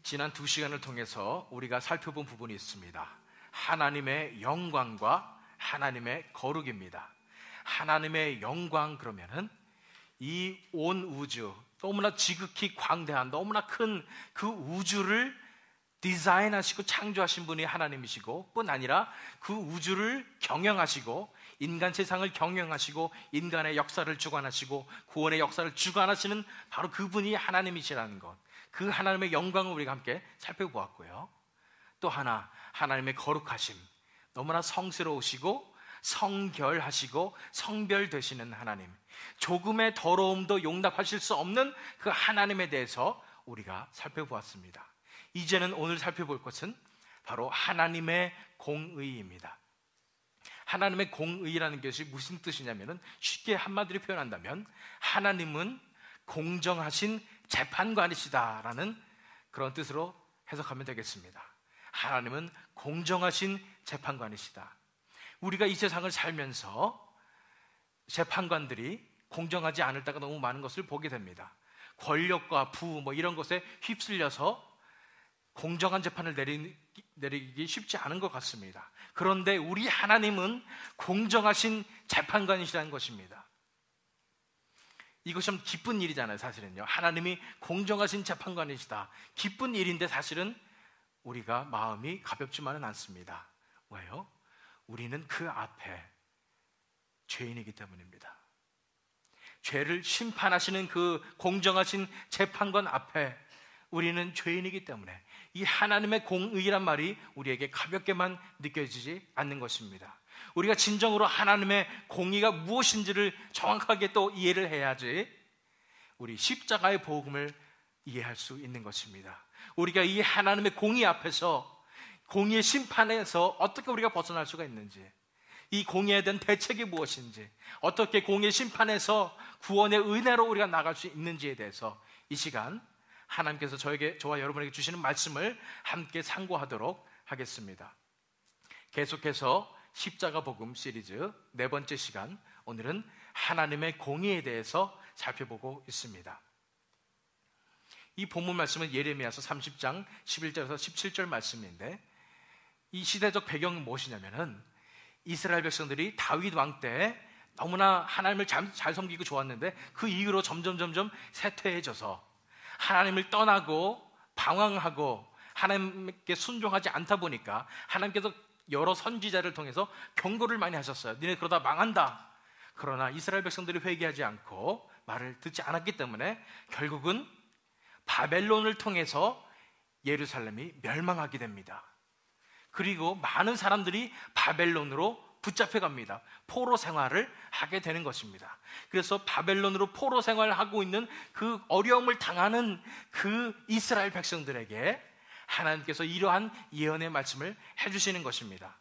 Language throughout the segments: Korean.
지난 2시간을 통해서 우리가 살펴본 부분이 있습니다. 하나님의 영광과 하나님의 거룩입니다. 하나님의 영광 그러면은 이 온 우주, 너무나 지극히 광대한 너무나 큰 그 우주를 디자인하시고 창조하신 분이 하나님이시고, 뿐 아니라 그 우주를 경영하시고 인간 세상을 경영하시고 인간의 역사를 주관하시고 구원의 역사를 주관하시는 바로 그분이 하나님이시라는 것, 그 하나님의 영광을 우리가 함께 살펴보았고요. 또 하나, 하나님의 거룩하심, 너무나 성스러우시고 성결하시고 성별되시는 하나님, 조금의 더러움도 용납하실 수 없는 그 하나님에 대해서 우리가 살펴보았습니다. 이제는 오늘 살펴볼 것은 바로 하나님의 공의입니다. 하나님의 공의라는 것이 무슨 뜻이냐면, 쉽게 한마디로 표현한다면 하나님은 공정하신 재판관이시다라는 그런 뜻으로 해석하면 되겠습니다. 하나님은 공정하신 재판관이시다. 우리가 이 세상을 살면서 재판관들이 공정하지 않을 때가 너무 많은 것을 보게 됩니다. 권력과 부 이런 것에 휩쓸려서 공정한 재판을 내리기 쉽지 않은 것 같습니다. 그런데 우리 하나님은 공정하신 재판관이시라는 것입니다. 이것이 참 기쁜 일이잖아요. 사실은요, 하나님이 공정하신 재판관이시다, 기쁜 일인데 사실은 우리가 마음이 가볍지만은 않습니다. 왜요? 우리는 그 앞에 죄인이기 때문입니다. 죄를 심판하시는 그 공정하신 재판관 앞에 우리는 죄인이기 때문에 이 하나님의 공의란 말이 우리에게 가볍게만 느껴지지 않는 것입니다. 우리가 진정으로 하나님의 공의가 무엇인지를 정확하게 또 이해를 해야지 우리 십자가의 복음을 이해할 수 있는 것입니다. 우리가 이 하나님의 공의 앞에서, 공의의 심판에서 어떻게 우리가 벗어날 수가 있는지, 이 공의에 대한 대책이 무엇인지, 어떻게 공의의 심판에서 구원의 은혜로 우리가 나갈 수 있는지에 대해서 이 시간 하나님께서 저와 여러분에게 주시는 말씀을 함께 상고하도록 하겠습니다. 계속해서 십자가 복음 시리즈 4번째 시간, 오늘은 하나님의 공의에 대해서 살펴보고 있습니다. 이 본문 말씀은 예레미야서 30장 11절에서 17절 말씀인데, 이 시대적 배경은 무엇이냐면은 이스라엘 백성들이 다윗 왕 때 너무나 하나님을 잘 섬기고 좋았는데 그 이후로 점점 쇠퇴해져서 하나님을 떠나고 방황하고 하나님께 순종하지 않다 보니까 하나님께서 여러 선지자를 통해서 경고를 많이 하셨어요. 니네 그러다 망한다. 그러나 이스라엘 백성들이 회개하지 않고 말을 듣지 않았기 때문에 결국은 바벨론을 통해서 예루살렘이 멸망하게 됩니다. 그리고 많은 사람들이 바벨론으로 붙잡혀 갑니다. 포로 생활을 하게 되는 것입니다. 그래서 바벨론으로 포로 생활을 하고 있는 그 어려움을 당하는 그 이스라엘 백성들에게 하나님께서 이러한 예언의 말씀을 해주시는 것입니다.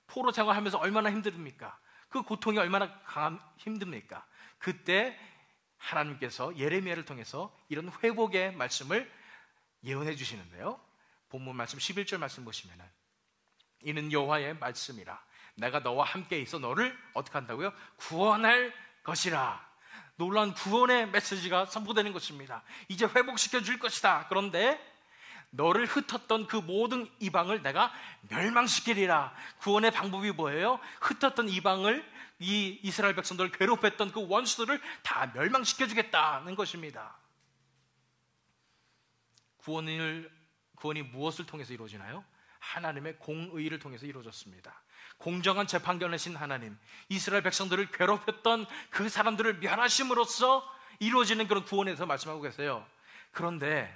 포로 생활하면서 얼마나 힘듭니까? 그 고통이 얼마나 힘듭니까? 그때 하나님께서 예레미야를 통해서 이런 회복의 말씀을 예언해 주시는데요, 본문 말씀 11절 말씀 보시면은, 이는 여호와의 말씀이라, 내가 너와 함께 있어 너를 어떻게 한다고요? 구원할 것이라. 놀라운 구원의 메시지가 선포되는 것입니다. 이제 회복시켜 줄 것이다. 그런데 너를 흩었던 그 모든 이방을 내가 멸망시키리라. 구원의 방법이 뭐예요? 흩었던 이방을, 이 이스라엘 백성들을 괴롭혔던 그 원수들을 다 멸망시켜 주겠다는 것입니다. 구원이 무엇을 통해서 이루어지나요? 하나님의 공의를 통해서 이루어졌습니다. 공정한 재판관이신 하나님, 이스라엘 백성들을 괴롭혔던 그 사람들을 멸하심으로써 이루어지는 그런 구원에서 말씀하고 계세요. 그런데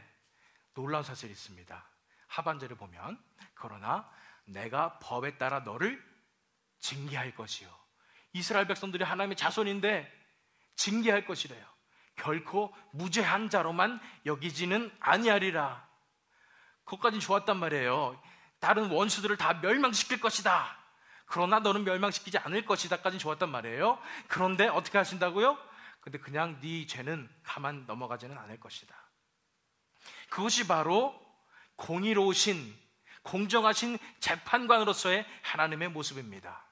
놀라운 사실이 있습니다. 하반절에 보면, 그러나 내가 법에 따라 너를 징계할 것이요. 이스라엘 백성들이 하나님의 자손인데 징계할 것이래요. 결코 무죄한 자로만 여기지는 아니하리라. 그것까지는 좋았단 말이에요. 다른 원수들을 다 멸망시킬 것이다. 그러나 너는 멸망시키지 않을 것이다까지는 좋았단 말이에요. 그런데 어떻게 하신다고요? 근데 그냥 네 죄는 가만 넘어가지는 않을 것이다. 그것이 바로 공의로우신, 공정하신 재판관으로서의 하나님의 모습입니다.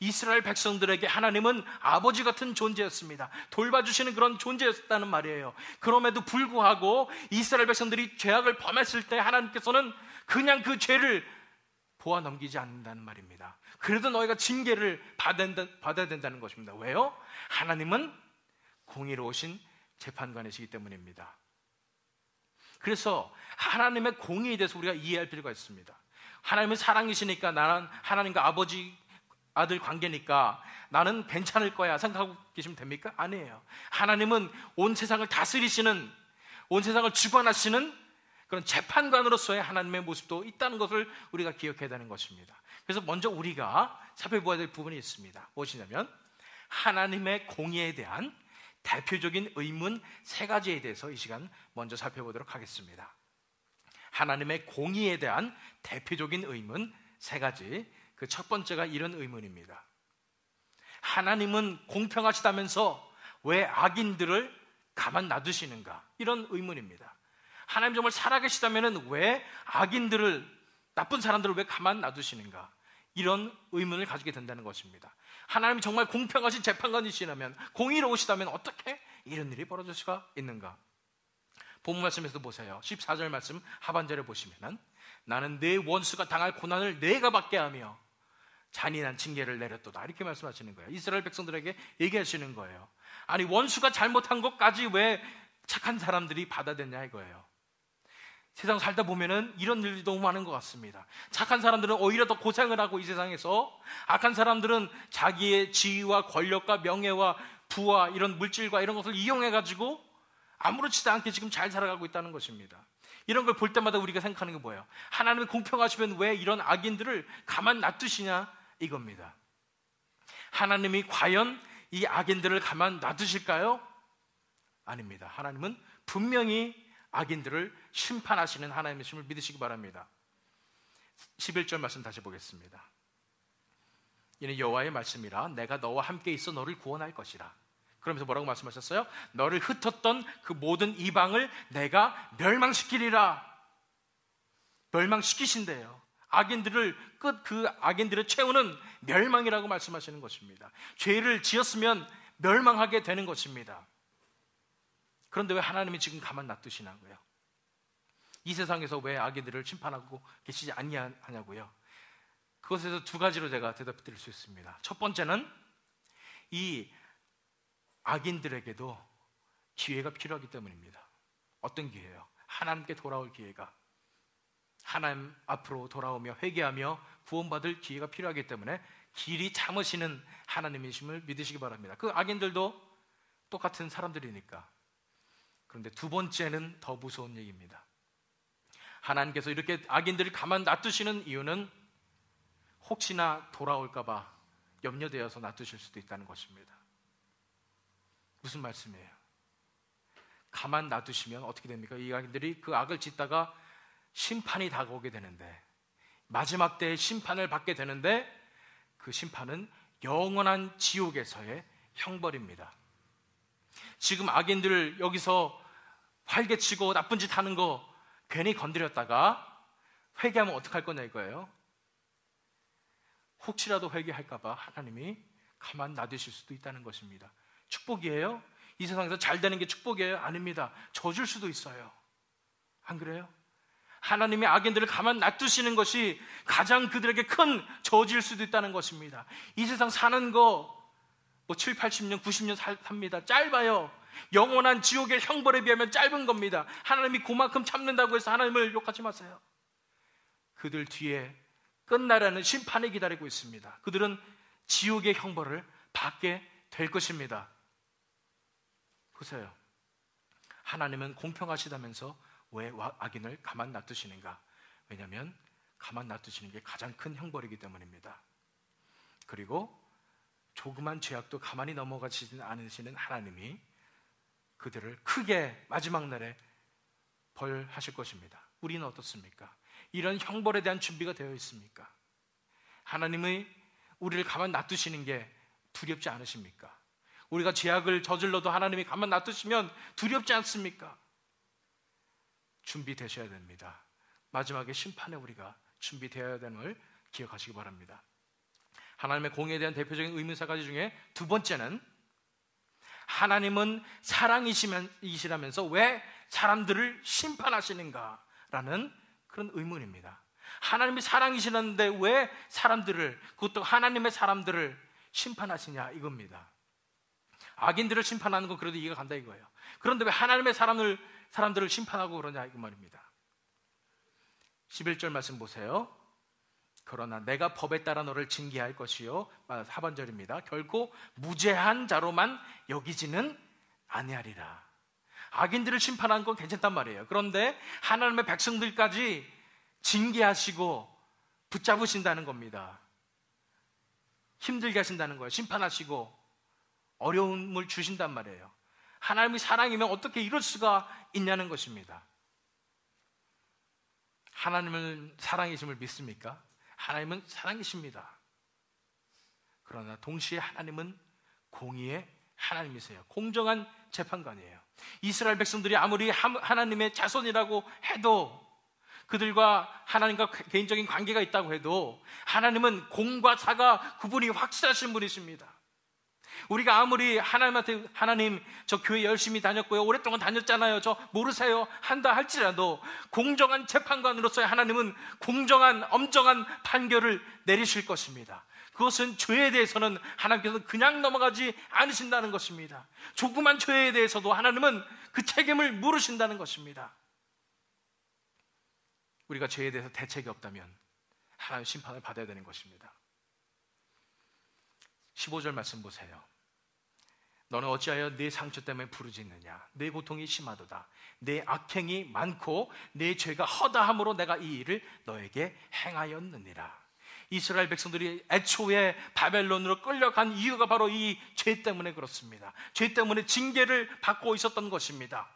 이스라엘 백성들에게 하나님은 아버지 같은 존재였습니다. 돌봐주시는 그런 존재였다는 말이에요. 그럼에도 불구하고 이스라엘 백성들이 죄악을 범했을 때 하나님께서는 그냥 그 죄를 보아 넘기지 않는다는 말입니다. 그래도 너희가 징계를 받아야 된다는 것입니다. 왜요? 하나님은 공의로우신 재판관이시기 때문입니다. 그래서 하나님의 공의에 대해서 우리가 이해할 필요가 있습니다. 하나님은 사랑이시니까, 나는 하나님과 아버지 아들 관계니까 나는 괜찮을 거야 생각하고 계시면 됩니까? 아니에요. 하나님은 온 세상을 다스리시는, 온 세상을 주관하시는 그런 재판관으로서의 하나님의 모습도 있다는 것을 우리가 기억해야 되는 것입니다. 그래서 먼저 우리가 살펴보아야 될 부분이 있습니다. 무엇이냐면 하나님의 공의에 대한 대표적인 의문 3가지에 대해서 이 시간 먼저 살펴보도록 하겠습니다. 하나님의 공의에 대한 대표적인 의문 3가지. 그 첫 번째가 이런 의문입니다. 하나님은 공평하시다면서 왜 악인들을 가만 놔두시는가? 이런 의문입니다. 하나님 정말 살아계시다면 왜 악인들을, 나쁜 사람들을 왜 가만 놔두시는가? 이런 의문을 가지게 된다는 것입니다. 하나님이 정말 공평하신 재판관이시라면, 공의로우시다면 어떻게 이런 일이 벌어질 수가 있는가? 본문 말씀에서 보세요. 14절 말씀 하반절에 보시면 나는 내 원수가 당할 고난을 내가 받게 하며 잔인한 징계를 내렸도다, 이렇게 말씀하시는 거예요. 이스라엘 백성들에게 얘기하시는 거예요. 아니, 원수가 잘못한 것까지 왜 착한 사람들이 받아들였냐 이거예요. 세상 살다 보면은 이런 일이 너무 많은 것 같습니다. 착한 사람들은 오히려 더 고생을 하고 이 세상에서, 악한 사람들은 자기의 지위와 권력과 명예와 부와 이런 물질과 이런 것을 이용해가지고 아무렇지도 않게 지금 잘 살아가고 있다는 것입니다. 이런 걸 볼 때마다 우리가 생각하는 게 뭐예요? 하나님이 공평하시면 왜 이런 악인들을 가만 놔두시냐 이겁니다. 하나님이 과연 이 악인들을 가만 놔두실까요? 아닙니다. 하나님은 분명히 악인들을 심판하시는 하나님이심을 믿으시기 바랍니다. 11절 말씀 다시 보겠습니다. 이는 여호와의 말씀이라 내가 너와 함께 있어 너를 구원할 것이라. 그러면서 뭐라고 말씀하셨어요? 너를 흩었던 그 모든 이방을 내가 멸망시키리라. 멸망시키신대요. 악인들을 그 악인들을 채우는 멸망이라고 말씀하시는 것입니다. 죄를 지었으면 멸망하게 되는 것입니다. 그런데 왜 하나님이 지금 가만 놔두시냐고요? 이 세상에서 왜 악인들을 심판하고 계시지 아니하냐고요? 그것에서 2가지로 제가 대답드릴 수 있습니다. 첫 번째는 이 악인들에게도 기회가 필요하기 때문입니다. 어떤 기회예요? 하나님께 돌아올 기회가, 하나님 앞으로 돌아오며 회개하며 구원받을 기회가 필요하기 때문에 길이 참으시는 하나님이심을 믿으시기 바랍니다. 그 악인들도 똑같은 사람들이니까. 그런데 2번째는 더 무서운 얘기입니다. 하나님께서 이렇게 악인들을 가만 놔두시는 이유는 혹시나 돌아올까 봐 염려되어서 놔두실 수도 있다는 것입니다. 무슨 말씀이에요? 가만 놔두시면 어떻게 됩니까? 이 악인들이 그 악을 짓다가 심판이 다가오게 되는데, 마지막 때에 심판을 받게 되는데, 그 심판은 영원한 지옥에서의 형벌입니다. 지금 악인들 여기서 활개치고 나쁜 짓 하는 거 괜히 건드렸다가 회개하면 어떡할 거냐 이거예요. 혹시라도 회개할까 봐 하나님이 가만 놔두실 수도 있다는 것입니다. 축복이에요? 이 세상에서 잘 되는 게 축복이에요? 아닙니다. 저줄 수도 있어요. 안 그래요? 하나님의 악인들을 가만 놔두시는 것이 가장 그들에게 큰 저주일 수도 있다는 것입니다. 이 세상 사는 거 7, 80년, 90년 삽니다. 짧아요. 영원한 지옥의 형벌에 비하면 짧은 겁니다. 하나님이 그만큼 참는다고 해서 하나님을 욕하지 마세요. 그들 뒤에 끝나라는 심판이 기다리고 있습니다. 그들은 지옥의 형벌을 받게 될 것입니다. 보세요. 하나님은 공평하시다면서 왜 악인을 가만 놔두시는가? 왜냐하면 가만 놔두시는 게 가장 큰 형벌이기 때문입니다. 그리고 조그만 죄악도 가만히 넘어가시지 않으시는 하나님이 그들을 크게 마지막 날에 벌하실 것입니다. 우리는 어떻습니까? 이런 형벌에 대한 준비가 되어 있습니까? 하나님의 우리를 가만 놔두시는 게 두렵지 않으십니까? 우리가 죄악을 저질러도 하나님이 가만 놔두시면 두렵지 않습니까? 준비되셔야 됩니다. 마지막에 심판에 우리가 준비되어야 되는 걸 기억하시기 바랍니다. 하나님의 공의에 대한 대표적인 의문사 가지 중에 두 번째는 하나님은 사랑이시라면서 왜 사람들을 심판하시는가라는 그런 의문입니다. 하나님이 사랑이시는데 왜 사람들을, 그것도 하나님의 사람들을 심판하시냐 이겁니다. 악인들을 심판하는 건 그래도 이해가 간다 이거예요. 그런데 왜 하나님의 사람들을 심판하고 그러냐 이 말입니다. 11절 말씀 보세요. 그러나 내가 법에 따라 너를 징계할 것이요, 하반절입니다. 결코 무죄한 자로만 여기지는 아니하리라. 악인들을 심판하는 건 괜찮단 말이에요. 그런데 하나님의 백성들까지 징계하시고 붙잡으신다는 겁니다. 힘들게 하신다는 거예요. 심판하시고 어려움을 주신단 말이에요. 하나님이 사랑이면 어떻게 이럴 수가 있냐는 것입니다. 하나님은 사랑이심을 믿습니까? 하나님은 사랑이십니다. 그러나 동시에 하나님은 공의의 하나님이세요. 공정한 재판관이에요. 이스라엘 백성들이 아무리 하나님의 자손이라고 해도, 그들과 하나님과 개인적인 관계가 있다고 해도 하나님은 공과 사가 구분이 확실하신 분이십니다. 우리가 아무리 하나님한테 하나님 저 교회 열심히 다녔고요, 오랫동안 다녔잖아요, 저 모르세요 한다 할지라도 공정한 재판관으로서의 하나님은 공정한 엄정한 판결을 내리실 것입니다. 그것은 죄에 대해서는 하나님께서 그냥 넘어가지 않으신다는 것입니다. 조그만 죄에 대해서도 하나님은 그 책임을 물으신다는 것입니다. 우리가 죄에 대해서 대책이 없다면 하나님 심판을 받아야 되는 것입니다. 15절 말씀 보세요. 너는 어찌하여 내 상처 때문에 부르짖느냐? 내 고통이 심하도다. 내 악행이 많고 내 죄가 허다함으로 내가 이 일을 너에게 행하였느니라. 이스라엘 백성들이 애초에 바벨론으로 끌려간 이유가 바로 이 죄 때문에 그렇습니다. 죄 때문에 징계를 받고 있었던 것입니다.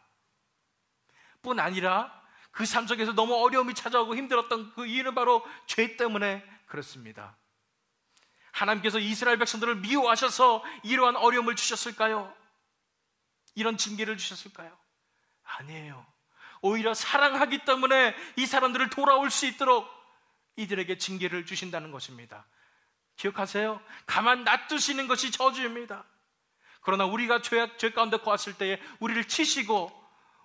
뿐 아니라 그 삶 속에서 너무 어려움이 찾아오고 힘들었던 그 이유는 바로 죄 때문에 그렇습니다. 하나님께서 이스라엘 백성들을 미워하셔서 이러한 어려움을 주셨을까요? 이런 징계를 주셨을까요? 아니에요. 오히려 사랑하기 때문에 이 사람들을 돌아올 수 있도록 이들에게 징계를 주신다는 것입니다. 기억하세요? 가만 놔두시는 것이 저주입니다. 그러나 우리가 죄 가운데 거했을 때에 우리를 치시고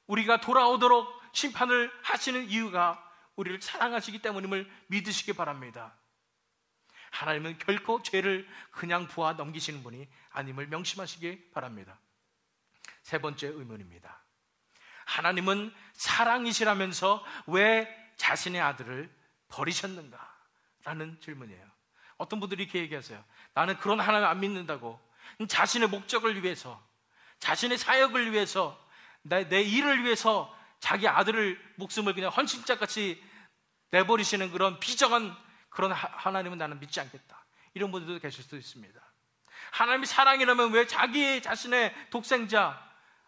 우리가 돌아오도록 심판을 하시는 이유가 우리를 사랑하시기 때문임을 믿으시기 바랍니다. 하나님은 결코 죄를 그냥 부어 넘기시는 분이 아님을 명심하시기 바랍니다. 세 번째 의문입니다. 하나님은 사랑이시라면서 왜 자신의 아들을 버리셨는가? 라는 질문이에요. 어떤 분들이 이렇게 얘기하세요. 나는 그런 하나님 안 믿는다고. 자신의 목적을 위해서, 자신의 사역을 위해서, 내 일을 위해서 자기 아들을 목숨을 그냥 헌신자같이 내버리시는 그런 비정한 그런 하나님은 나는 믿지 않겠다. 이런 분들도 계실 수도 있습니다. 하나님이 사랑이라면 왜 자신의 독생자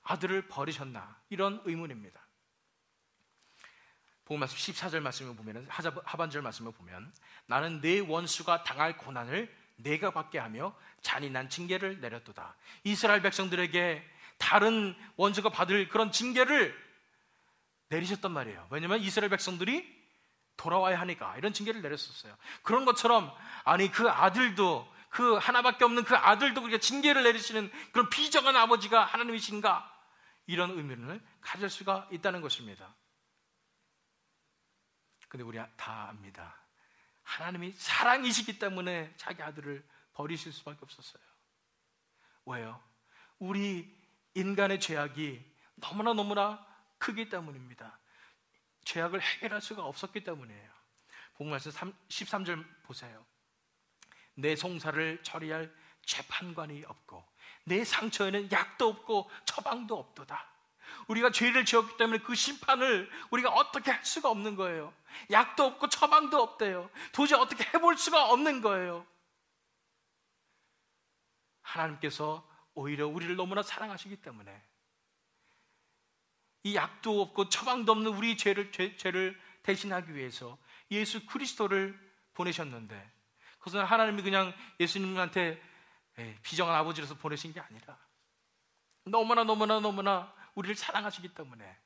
아들을 버리셨나? 이런 의문입니다. 복음 말씀 14절 말씀을 보면, 하반절 말씀을 보면, 나는 내 원수가 당할 고난을 내가 받게 하며 잔인한 징계를 내렸도다. 이스라엘 백성들에게 다른 원수가 받을 그런 징계를 내리셨단 말이에요. 왜냐하면 이스라엘 백성들이 돌아와야 하니까 이런 징계를 내렸었어요. 그런 것처럼, 아니 그 아들도, 그 하나밖에 없는 그 아들도 그렇게 징계를 내리시는 그런 비정한 아버지가 하나님이신가? 이런 의미를 가질 수가 있다는 것입니다. 근데 우리 다 압니다. 하나님이 사랑이시기 때문에 자기 아들을 버리실 수밖에 없었어요. 왜요? 우리 인간의 죄악이 너무나 크기 때문입니다. 죄악을 해결할 수가 없었기 때문이에요. 복음 말씀 13절 보세요. 내 송사를 처리할 재판관이 없고 내 상처에는 약도 없고 처방도 없도다. 우리가 죄를 지었기 때문에 그 심판을 우리가 어떻게 할 수가 없는 거예요. 약도 없고 처방도 없대요. 도저히 어떻게 해볼 수가 없는 거예요. 하나님께서 오히려 우리를 너무나 사랑하시기 때문에 이 약도 없고 처방도 없는 우리 죄를 대신하기 위해서 예수 그리스도를 보내셨는데, 그것은 하나님이 그냥 예수님한테 비정한 아버지로서 보내신 게 아니라 너무나 우리를 사랑하시기 때문에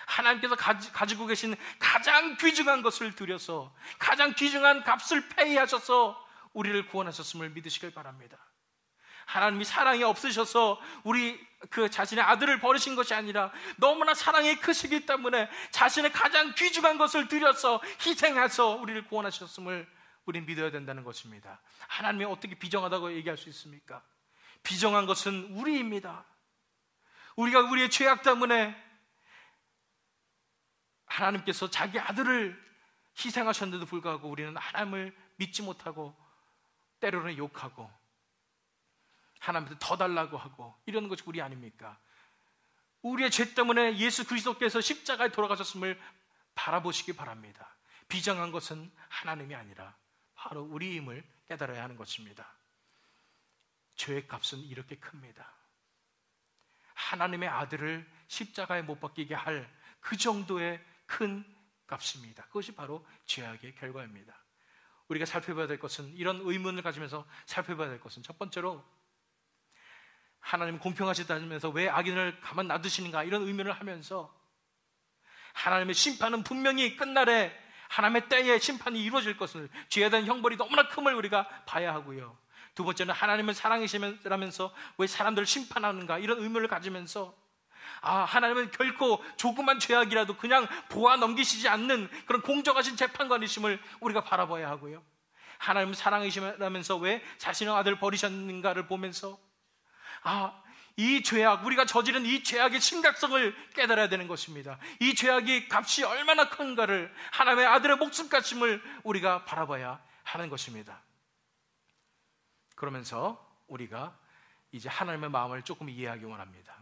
하나님께서 가지고 계신 가장 귀중한 것을 들여서 가장 귀중한 값을 페이하셔서 우리를 구원하셨음을 믿으시길 바랍니다. 하나님이 사랑이 없으셔서 우리 그 자신의 아들을 버리신 것이 아니라 너무나 사랑이 크시기 때문에 자신의 가장 귀중한 것을 드려서 희생해서 우리를 구원하셨음을 우리는 믿어야 된다는 것입니다. 하나님이 어떻게 비정하다고 얘기할 수 있습니까? 비정한 것은 우리입니다. 우리가 우리의 죄악 때문에 하나님께서 자기 아들을 희생하셨는데도 불구하고 우리는 하나님을 믿지 못하고 때로는 욕하고 하나님한테 더 달라고 하고 이러는 것이 우리 아닙니까? 우리의 죄 때문에 예수 그리스도께서 십자가에 돌아가셨음을 바라보시기 바랍니다. 비정한 것은 하나님이 아니라 바로 우리임을 깨달아야 하는 것입니다. 죄의 값은 이렇게 큽니다. 하나님의 아들을 십자가에 못 박히게 할 그 정도의 큰 값입니다. 그것이 바로 죄악의 결과입니다. 우리가 살펴봐야 될 것은, 이런 의문을 가지면서 살펴봐야 될 것은, 첫 번째로 하나님은 공평하시다면서 왜 악인을 가만 놔두시는가, 이런 의문을 하면서 하나님의 심판은 분명히 끝날에 하나님의 때에 심판이 이루어질 것을, 죄에 대한 형벌이 너무나 큼을 우리가 봐야 하고요. 두 번째는 하나님은 사랑이시면서 왜 사람들을 심판하는가, 이런 의문을 가지면서 하나님은 결코 조그만 죄악이라도 그냥 보아 넘기시지 않는 그런 공정하신 재판관이심을 우리가 바라봐야 하고요. 하나님은 사랑이시면서 왜 자신의 아들을 버리셨는가를 보면서 이 죄악, 우리가 저지른 이 죄악의 심각성을 깨달아야 되는 것입니다. 이 죄악이 값이 얼마나 큰가를, 하나님의 아들의 목숨값임을 우리가 바라봐야 하는 것입니다. 그러면서 우리가 이제 하나님의 마음을 조금 이해하기 원합니다.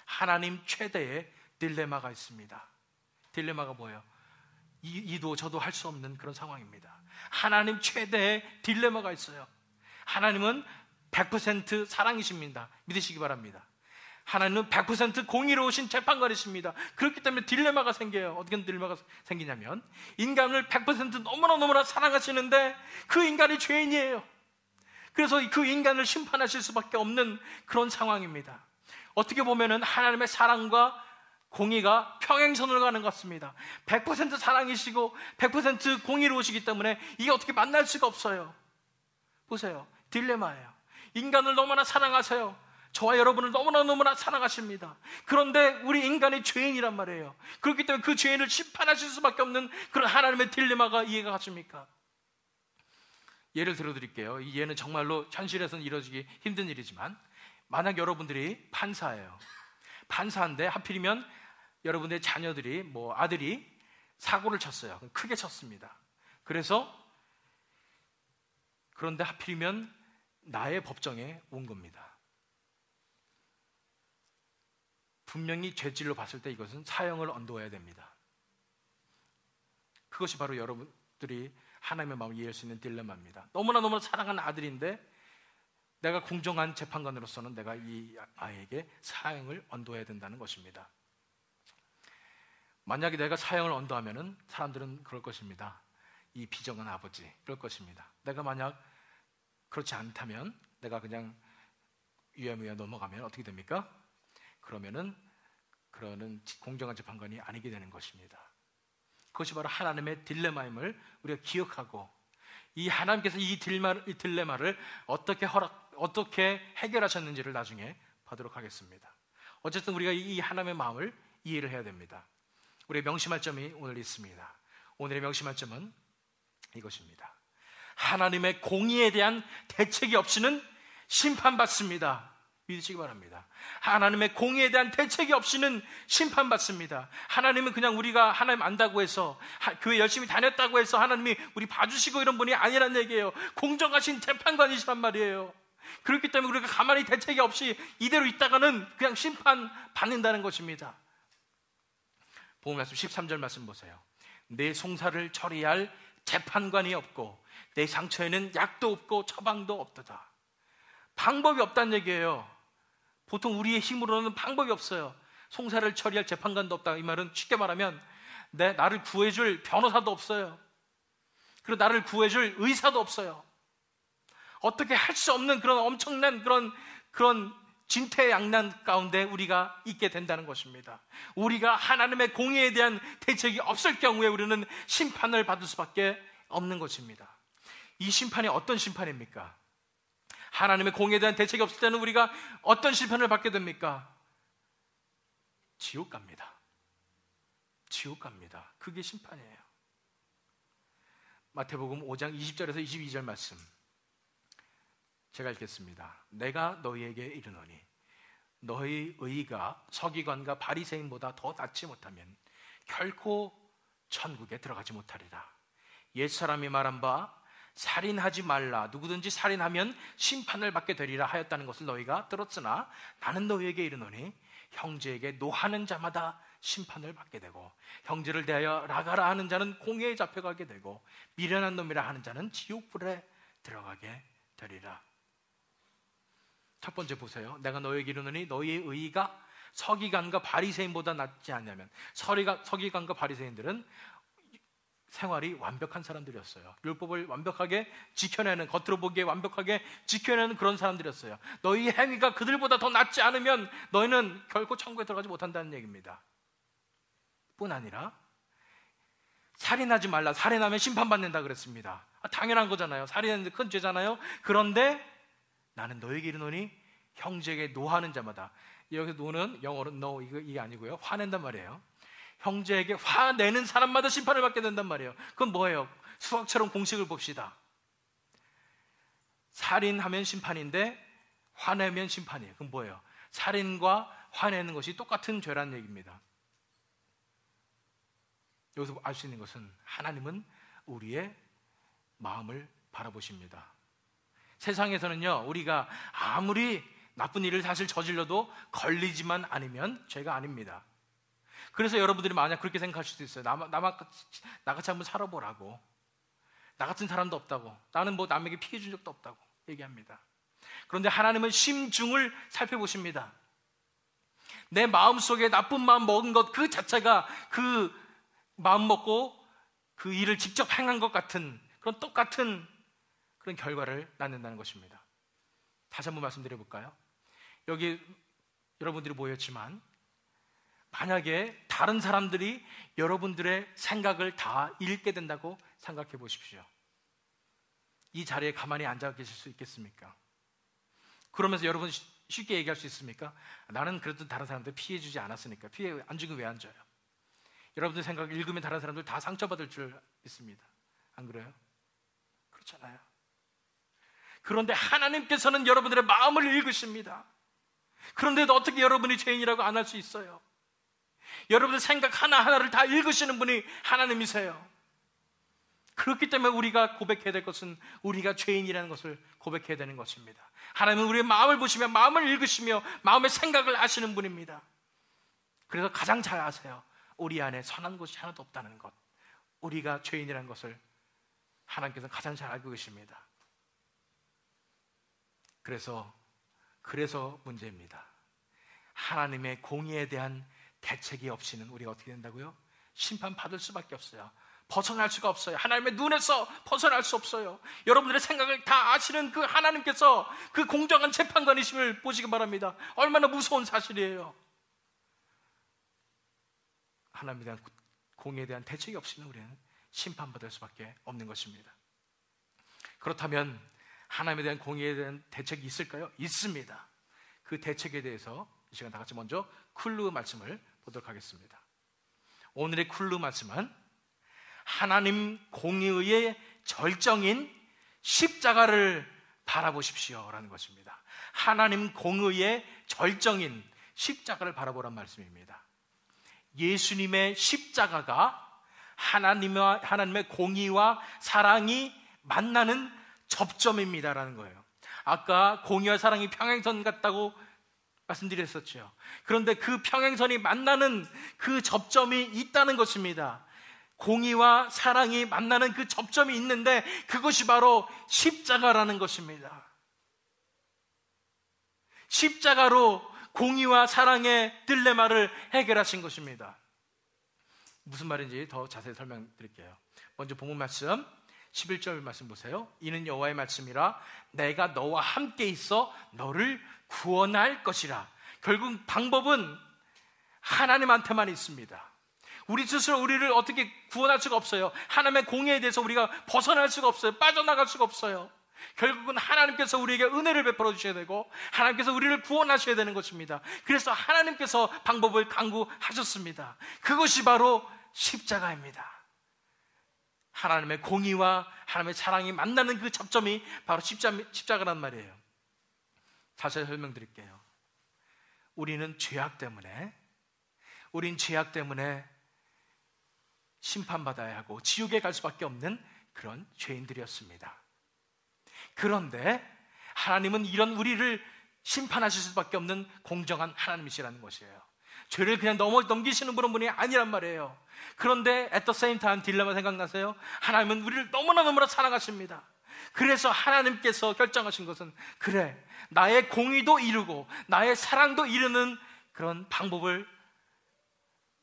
하나님 최대의 딜레마가 있습니다. 딜레마가 뭐예요? 이도 저도 할 수 없는 그런 상황입니다. 하나님 최대의 딜레마가 있어요. 하나님은 100% 사랑이십니다. 믿으시기 바랍니다. 하나님은 100% 공의로우신 재판관이십니다. 그렇기 때문에 딜레마가 생겨요. 어떻게 딜레마가 생기냐면, 인간을 100% 너무나 사랑하시는데 그 인간이 죄인이에요. 그래서 그 인간을 심판하실 수밖에 없는 그런 상황입니다. 어떻게 보면은 하나님의 사랑과 공의가 평행선을 가는 것 같습니다. 100% 사랑이시고 100% 공의로우시기 때문에 이게 어떻게 만날 수가 없어요. 보세요, 딜레마예요. 인간을 너무나 사랑하세요. 저와 여러분을 너무나 사랑하십니다. 그런데 우리 인간이 죄인이란 말이에요. 그렇기 때문에 그 죄인을 심판하실 수밖에 없는 그런 하나님의 딜레마가 이해가 가십니까? 예를 들어드릴게요. 이 예는 정말로 현실에서는 이루어지기 힘든 일이지만, 만약 여러분들이 판사예요. 판사인데 하필이면 여러분들의 자녀들이, 아들이 사고를 쳤어요. 크게 쳤습니다. 그런데 하필이면 나의 법정에 온 겁니다. 분명히 죄질로 봤을 때 이것은 사형을 언도해야 됩니다. 그것이 바로 여러분들이 하나님의 마음을 이해할 수 있는 딜레마입니다. 너무나 사랑하는 아들인데 내가 공정한 재판관으로서는 내가 이 아이에게 사형을 언도해야 된다는 것입니다. 만약에 내가 사형을 언도하면은 사람들은 그럴 것입니다. 이 비정한 아버지, 그럴 것입니다. 내가 만약 그렇지 않다면, 내가 그냥 유야무야 넘어가면 어떻게 됩니까? 그러면은 공정한 재판관이 아니게 되는 것입니다. 그것이 바로 하나님의 딜레마임을 우리가 기억하고, 이 하나님께서 이 딜레마를 어떻게 해결하셨는지를 나중에 보도록 하겠습니다. 어쨌든 우리가 이 하나님의 마음을 이해를 해야 됩니다. 우리의 명심할 점이 오늘 있습니다. 오늘의 명심할 점은 이것입니다. 하나님의 공의에 대한 대책이 없이는 심판받습니다. 믿으시기 바랍니다. 하나님의 공의에 대한 대책이 없이는 심판받습니다. 하나님은 그냥 우리가 하나님 안다고 해서, 교회 열심히 다녔다고 해서 하나님이 우리 봐주시고 이런 분이 아니란 얘기예요. 공정하신 재판관이시란 말이에요. 그렇기 때문에 우리가 가만히 대책이 없이 이대로 있다가는 그냥 심판받는다는 것입니다. 복음 말씀 13절 말씀 보세요. 내 송사를 처리할 재판관이 없고 내 상처에는 약도 없고 처방도 없도다. 방법이 없다는 얘기예요. 보통 우리의 힘으로는 방법이 없어요. 송사를 처리할 재판관도 없다. 이 말은 쉽게 말하면 나를 구해줄 변호사도 없어요. 그리고 나를 구해줄 의사도 없어요. 어떻게 할 수 없는 그런 엄청난 그런 진퇴양난 가운데 우리가 있게 된다는 것입니다. 우리가 하나님의 공의에 대한 대책이 없을 경우에 우리는 심판을 받을 수밖에 없는 것입니다. 이 심판이 어떤 심판입니까? 하나님의 공의에 대한 대책이 없을 때는 우리가 어떤 심판을 받게 됩니까? 지옥 갑니다. 지옥 갑니다. 그게 심판이에요. 마태복음 5장 20절에서 22절 말씀 제가 읽겠습니다. 내가 너희에게 이르노니 너희 의가 서기관과 바리새인보다 더 낫지 못하면 결코 천국에 들어가지 못하리라. 옛사람이 말한 바 살인하지 말라, 누구든지 살인하면 심판을 받게 되리라 하였다는 것을 너희가 들었으나 나는 너희에게 이르노니 형제에게 노하는 자마다 심판을 받게 되고 형제를 대하여 라가라 하는 자는 공회에 잡혀가게 되고 미련한 놈이라 하는 자는 지옥불에 들어가게 되리라. 첫 번째 보세요. 내가 너희에게 이르노니 너희의 의의가 서기관과 바리새인보다 낫지 않냐면, 서기관과 바리새인들은 생활이 완벽한 사람들이었어요. 율법을 완벽하게 지켜내는, 겉으로 보기에 완벽하게 지켜내는 그런 사람들이었어요. 너희 행위가 그들보다 더 낫지 않으면 너희는 결코 천국에 들어가지 못한다는 얘기입니다. 뿐 아니라 살인하지 말라, 살인하면 심판받는다 그랬습니다. 당연한 거잖아요. 살인하는 큰 죄잖아요. 그런데 나는 너에게 이르노니 형제에게 노하는 자마다, 여기서 노는 영어로 no, 이게 아니고요, 화낸단 말이에요. 형제에게 화내는 사람마다 심판을 받게 된단 말이에요. 그건 뭐예요? 수학처럼 공식을 봅시다. 살인하면 심판인데 화내면 심판이에요. 그건 뭐예요? 살인과 화내는 것이 똑같은 죄라는 얘기입니다. 여기서 알 수 있는 것은 하나님은 우리의 마음을 바라보십니다. 세상에서는요, 우리가 아무리 나쁜 일을 사실 저질러도 걸리지만 않으면 죄가 아닙니다. 그래서 여러분들이 만약 그렇게 생각하실 수도 있어요. 나같이 한번 살아보라고. 나 같은 사람도 없다고. 나는 뭐 남에게 피해 준 적도 없다고 얘기합니다. 그런데 하나님은 심중을 살펴보십니다. 내 마음속에 나쁜 마음 먹은 것 그 자체가 그 마음 먹고 그 일을 직접 행한 것 같은 그런 똑같은 그런 결과를 낳는다는 것입니다. 다시 한번 말씀드려볼까요? 여기 여러분들이 모였지만 만약에 다른 사람들이 여러분들의 생각을 다 읽게 된다고 생각해 보십시오. 이 자리에 가만히 앉아 계실 수 있겠습니까? 그러면서 여러분 쉽게 얘기할 수 있습니까? 나는 그래도 다른 사람들 피해 주지 않았으니까. 피해 안 주고 왜 앉아요? 여러분들 생각을 읽으면 다른 사람들 다 상처받을 줄 믿습니다. 안 그래요? 그렇잖아요. 그런데 하나님께서는 여러분들의 마음을 읽으십니다. 그런데도 어떻게 여러분이 죄인이라고 안 할 수 있어요? 여러분의 생각 하나하나를 다 읽으시는 분이 하나님이세요. 그렇기 때문에 우리가 고백해야 될 것은 우리가 죄인이라는 것을 고백해야 되는 것입니다. 하나님은 우리의 마음을 보시며 마음을 읽으시며 마음의 생각을 아시는 분입니다. 그래서 가장 잘 아세요. 우리 안에 선한 것이 하나도 없다는 것, 우리가 죄인이라는 것을 하나님께서 가장 잘 알고 계십니다. 그래서 문제입니다. 하나님의 공의에 대한 대책이 없이는 우리가 어떻게 된다고요? 심판받을 수밖에 없어요. 벗어날 수가 없어요. 하나님의 눈에서 벗어날 수 없어요. 여러분들의 생각을 다 아시는 그 하나님께서 그 공정한 재판관이심을 보시기 바랍니다. 얼마나 무서운 사실이에요. 하나님에 대한 공의에 대한 대책이 없이는 우리는 심판받을 수밖에 없는 것입니다. 그렇다면 하나님에 대한 공의에 대한 대책이 있을까요? 있습니다. 그 대책에 대해서 이 시간 다 같이 먼저 쿨루 말씀을 보도록 하겠습니다. 오늘의 쿨루 말씀은 하나님 공의의 절정인 십자가를 바라보십시오 라는 것입니다. 하나님 공의의 절정인 십자가를 바라보란 말씀입니다. 예수님의 십자가가 하나님의 공의와 사랑이 만나는 접점입니다라는 거예요. 아까 공의와 사랑이 평행선 같다고 말씀드렸었죠. 그런데 그 평행선이 만나는 그 접점이 있다는 것입니다. 공의와 사랑이 만나는 그 접점이 있는데 그것이 바로 십자가라는 것입니다. 십자가로 공의와 사랑의 딜레마를 해결하신 것입니다. 무슨 말인지 더 자세히 설명드릴게요. 먼저 본문 말씀 11절 말씀 보세요. 이는 여호와의 말씀이라 내가 너와 함께 있어 너를 구원할 것이라. 결국 방법은 하나님한테만 있습니다. 우리 스스로 우리를 어떻게 구원할 수가 없어요. 하나님의 공의에 대해서 우리가 벗어날 수가 없어요. 빠져나갈 수가 없어요. 결국은 하나님께서 우리에게 은혜를 베풀어 주셔야 되고 하나님께서 우리를 구원하셔야 되는 것입니다. 그래서 하나님께서 방법을 강구하셨습니다. 그것이 바로 십자가입니다. 하나님의 공의와 하나님의 사랑이 만나는 그 접점이 바로 십자가란 말이에요. 자세히 설명드릴게요. 우린 죄악 때문에 심판받아야 하고 지옥에 갈 수밖에 없는 그런 죄인들이었습니다. 그런데 하나님은 이런 우리를 심판하실 수밖에 없는 공정한 하나님이시라는 것이에요. 죄를 그냥 넘기시는 분이 아니란 말이에요. 그런데 at the same time 딜레마 생각나세요? 하나님은 우리를 너무나 사랑하십니다. 그래서 하나님께서 결정하신 것은 그래, 나의 공의도 이루고 나의 사랑도 이루는 그런 방법을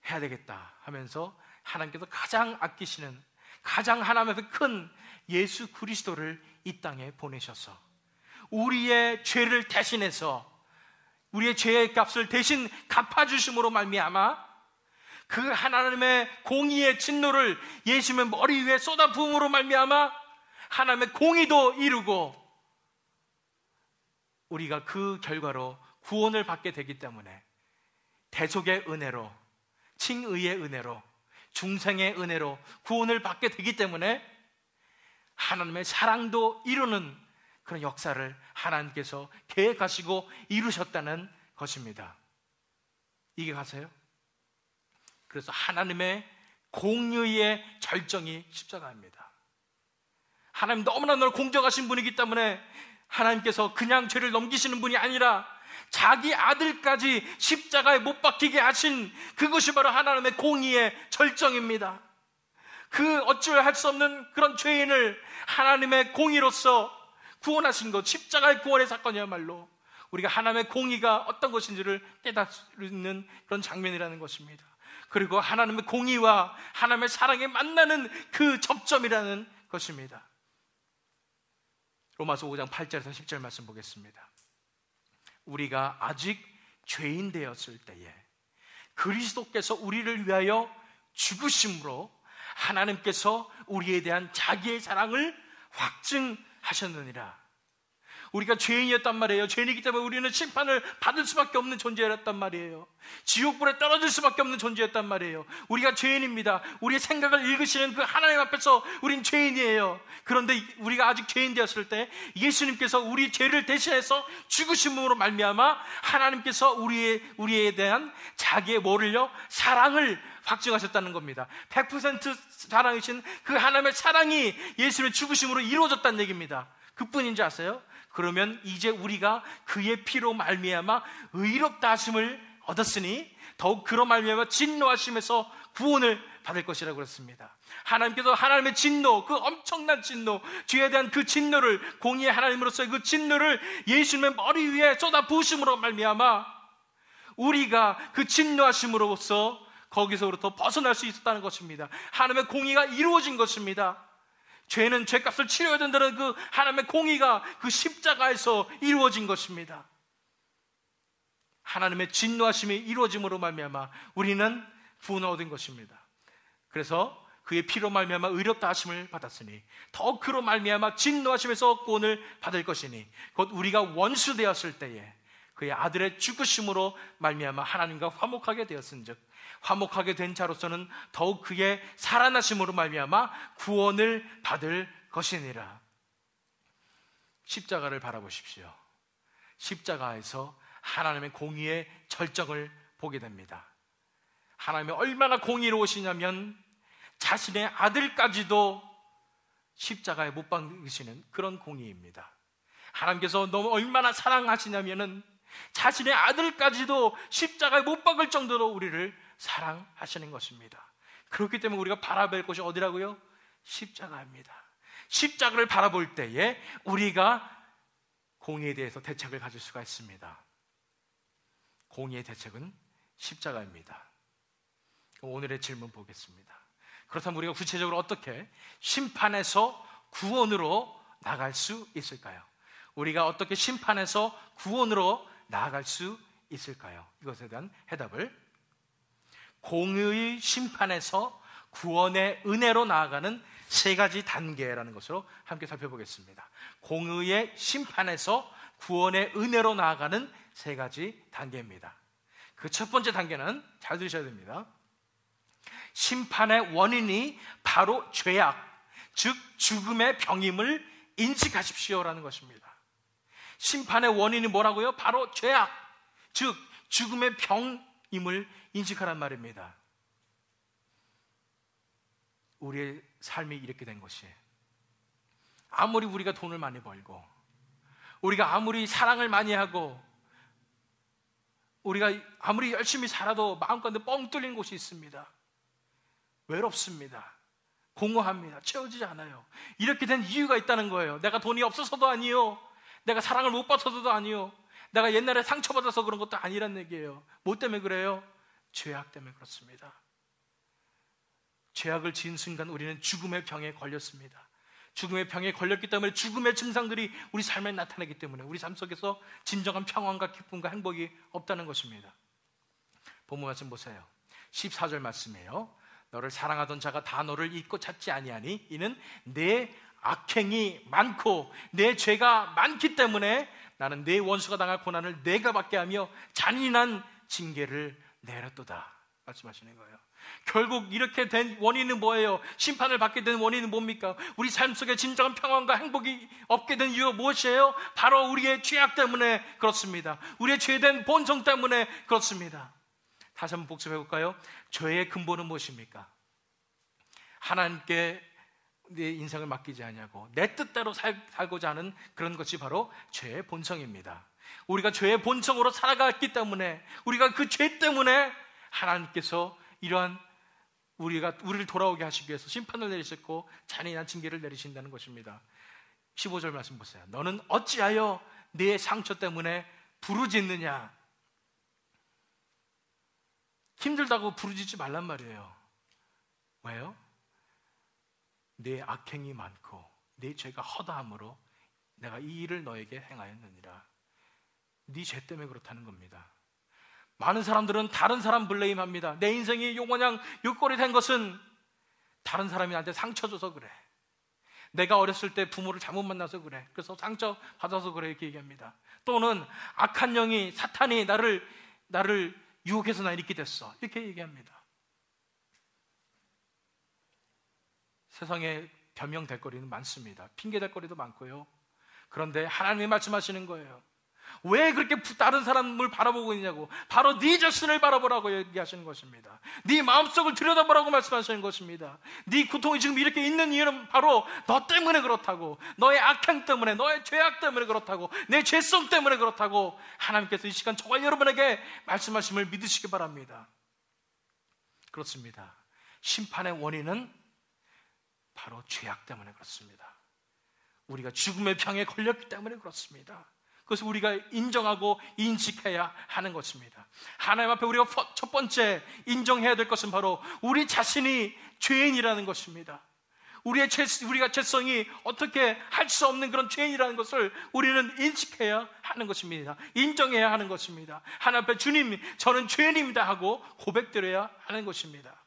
해야 되겠다 하면서 하나님께서 가장 아끼시는, 가장 하나님에서 큰 예수 그리스도를 이 땅에 보내셔서 우리의 죄를 대신해서 우리의 죄의 값을 대신 갚아주심으로 말미암아 그 하나님의 공의의 진노를 예수님의 머리 위에 쏟아부음으로 말미암아 하나님의 공의도 이루고 우리가 그 결과로 구원을 받게 되기 때문에 대속의 은혜로, 칭의의 은혜로, 중생의 은혜로 구원을 받게 되기 때문에 하나님의 사랑도 이루는 그런 역사를 하나님께서 계획하시고 이루셨다는 것입니다. 이게 가세요? 그래서 하나님의 공의의 절정이 십자가입니다. 하나님 너무나 공정하신 분이기 때문에 하나님께서 그냥 죄를 넘기시는 분이 아니라 자기 아들까지 십자가에 못 박히게 하신 그것이 바로 하나님의 공의의 절정입니다. 그 어찌할 수 없는 그런 죄인을 하나님의 공의로서 구원하신 것, 십자가의 구원의 사건이야말로 우리가 하나님의 공의가 어떤 것인지를 깨닫는 그런 장면이라는 것입니다. 그리고 하나님의 공의와 하나님의 사랑에 만나는 그 접점이라는 것입니다. 로마서 5장 8절에서 10절 말씀 보겠습니다. 우리가 아직 죄인 되었을 때에 그리스도께서 우리를 위하여 죽으심으로 하나님께서 우리에 대한 자기의 사랑을 확증하셨느니라. 우리가 죄인이었단 말이에요. 죄인이기 때문에 우리는 심판을 받을 수밖에 없는 존재였단 말이에요. 지옥불에 떨어질 수밖에 없는 존재였단 말이에요. 우리가 죄인입니다. 우리의 생각을 읽으시는 그 하나님 앞에서 우린 죄인이에요. 그런데 우리가 아직 죄인 되었을 때 예수님께서 우리 죄를 대신해서 죽으심으로 말미암아 하나님께서 우리에 대한 자기의 뭐를요? 사랑을 확증하셨다는 겁니다. 100% 사랑이신 그 하나님의 사랑이 예수님의 죽으심으로 이루어졌다는 얘기입니다. 그뿐인지 아세요? 그러면 이제 우리가 그의 피로 말미암아 의롭다 하심을 얻었으니 더욱 그로 말미암아 진노하심에서 구원을 받을 것이라고 그랬습니다. 하나님께서 하나님의 진노, 그 엄청난 진노, 죄에 대한 그 진노를, 공의의 하나님으로서의 그 진노를 예수님의 머리 위에 쏟아 부으심으로 말미암아 우리가 그 진노하심으로써 거기서부터 벗어날 수 있었다는 것입니다. 하나님의 공의가 이루어진 것입니다. 죄는 죄값을 치러야 된다는 그 하나님의 공의가 그 십자가에서 이루어진 것입니다. 하나님의 진노하심이 이루어짐으로 말미암아 우리는 구원을 얻은 것입니다. 그래서 그의 피로 말미암아 의롭다 하심을 받았으니 더 그로 말미암아 진노하심에서 구원을 받을 것이니 곧 우리가 원수 되었을 때에 그의 아들의 죽으심으로 말미암아 하나님과 화목하게 되었은즉 화목하게 된 자로서는 더욱 그의 살아나심으로 말미암아 구원을 받을 것이니라. 십자가를 바라보십시오. 십자가에서 하나님의 공의의 절정을 보게 됩니다. 하나님이 얼마나 공의로우시냐면 자신의 아들까지도 십자가에 못 박으시는 그런 공의입니다. 하나님께서 너무 얼마나 사랑하시냐면은 자신의 아들까지도 십자가에 못 박을 정도로 우리를 사랑하시는 것입니다. 그렇기 때문에 우리가 바라볼 것이 어디라고요? 십자가입니다. 십자가를 바라볼 때에 우리가 공의에 대해서 대책을 가질 수가 있습니다. 공의의 대책은 십자가입니다. 오늘의 질문 보겠습니다. 그렇다면 우리가 구체적으로 어떻게 심판에서 구원으로 나갈 수 있을까요? 우리가 어떻게 심판에서 구원으로 나아갈 수 있을까요? 이것에 대한 해답을 공의의 심판에서 구원의 은혜로 나아가는 세 가지 단계라는 것으로 함께 살펴보겠습니다. 공의의 심판에서 구원의 은혜로 나아가는 세 가지 단계입니다. 그 첫 번째 단계는 잘 들으셔야 됩니다. 심판의 원인이 바로 죄악, 즉 죽음의 병임을 인식하십시오라는 것입니다. 심판의 원인이 뭐라고요? 바로 죄악, 즉 죽음의 병임을 인식하란 말입니다. 우리의 삶이 이렇게 된 것이, 아무리 우리가 돈을 많이 벌고, 우리가 아무리 사랑을 많이 하고, 우리가 아무리 열심히 살아도 마음가운데 뻥 뚫린 곳이 있습니다. 외롭습니다. 공허합니다. 채워지지 않아요. 이렇게 된 이유가 있다는 거예요. 내가 돈이 없어서도 아니요, 내가 사랑을 못 받아서도 아니요, 내가 옛날에 상처받아서 그런 것도 아니란 얘기예요. 뭐 때문에 그래요? 죄악 때문에 그렇습니다. 죄악을 지은 순간 우리는 죽음의 병에 걸렸습니다. 죽음의 병에 걸렸기 때문에 죽음의 증상들이 우리 삶에 나타나기 때문에 우리 삶 속에서 진정한 평안과 기쁨과 행복이 없다는 것입니다. 본문 말씀 보세요. 14절 말씀이에요. 너를 사랑하던 자가 다 너를 잊고 찾지 아니하니 이는 내 악행이 많고 내 죄가 많기 때문에 나는 내 원수가 당할 고난을 내가 받게 하며 잔인한 징계를 내렸도다 말씀하시는 거예요. 결국 이렇게 된 원인은 뭐예요? 심판을 받게 된 원인은 뭡니까? 우리 삶 속에 진정한 평안과 행복이 없게 된 이유가 무엇이에요? 바로 우리의 죄악 때문에 그렇습니다. 우리의 죄된 본성 때문에 그렇습니다. 다시 한번 복습해 볼까요? 죄의 근본은 무엇입니까? 하나님께 내 인생을 맡기지 않냐고 내 뜻대로 살고자 하는 그런 것이 바로 죄의 본성입니다. 우리가 죄의 본성으로 살아갔기 때문에, 우리가 그 죄 때문에 하나님께서 이러한 우리를 돌아오게 하시기 위해서 심판을 내리셨고 잔인한 징계를 내리신다는 것입니다. 15절 말씀 보세요. 너는 어찌하여 내 상처 때문에 부르짖느냐? 힘들다고 부르짖지 말란 말이에요. 왜요? 내 악행이 많고 내 죄가 허다함으로 내가 이 일을 너에게 행하였느니라. 네 죄 때문에 그렇다는 겁니다. 많은 사람들은 다른 사람 블레임합니다. 내 인생이 요모냥 요꼴이 된 것은 다른 사람이 나한테 상처 줘서 그래, 내가 어렸을 때 부모를 잘못 만나서 그래, 그래서 상처 받아서 그래, 이렇게 얘기합니다. 또는 악한 영이, 사탄이 나를 유혹해서 나 이렇게 됐어, 이렇게 얘기합니다. 세상에 변명 될 거리는 많습니다. 핑계 댈 거리도 많고요. 그런데 하나님이 말씀하시는 거예요. 왜 그렇게 다른 사람을 바라보고 있냐고. 바로 네 자신을 바라보라고 얘기하시는 것입니다. 네 마음속을 들여다보라고 말씀하시는 것입니다. 네 고통이 지금 이렇게 있는 이유는 바로 너 때문에 그렇다고, 너의 악행 때문에, 너의 죄악 때문에 그렇다고, 내 죄성 때문에 그렇다고 하나님께서 이 시간 정말 여러분에게 말씀하심을 믿으시기 바랍니다. 그렇습니다. 심판의 원인은 바로 죄악 때문에 그렇습니다. 우리가 죽음의 병에 걸렸기 때문에 그렇습니다. 그것을 우리가 인정하고 인식해야 하는 것입니다. 하나님 앞에 우리가 첫 번째 인정해야 될 것은 바로 우리 자신이 죄인이라는 것입니다. 우리가 죄성이 어떻게 할 수 없는 그런 죄인이라는 것을 우리는 인식해야 하는 것입니다. 인정해야 하는 것입니다. 하나님 앞에 주님, 저는 죄인입니다 하고 고백드려야 하는 것입니다.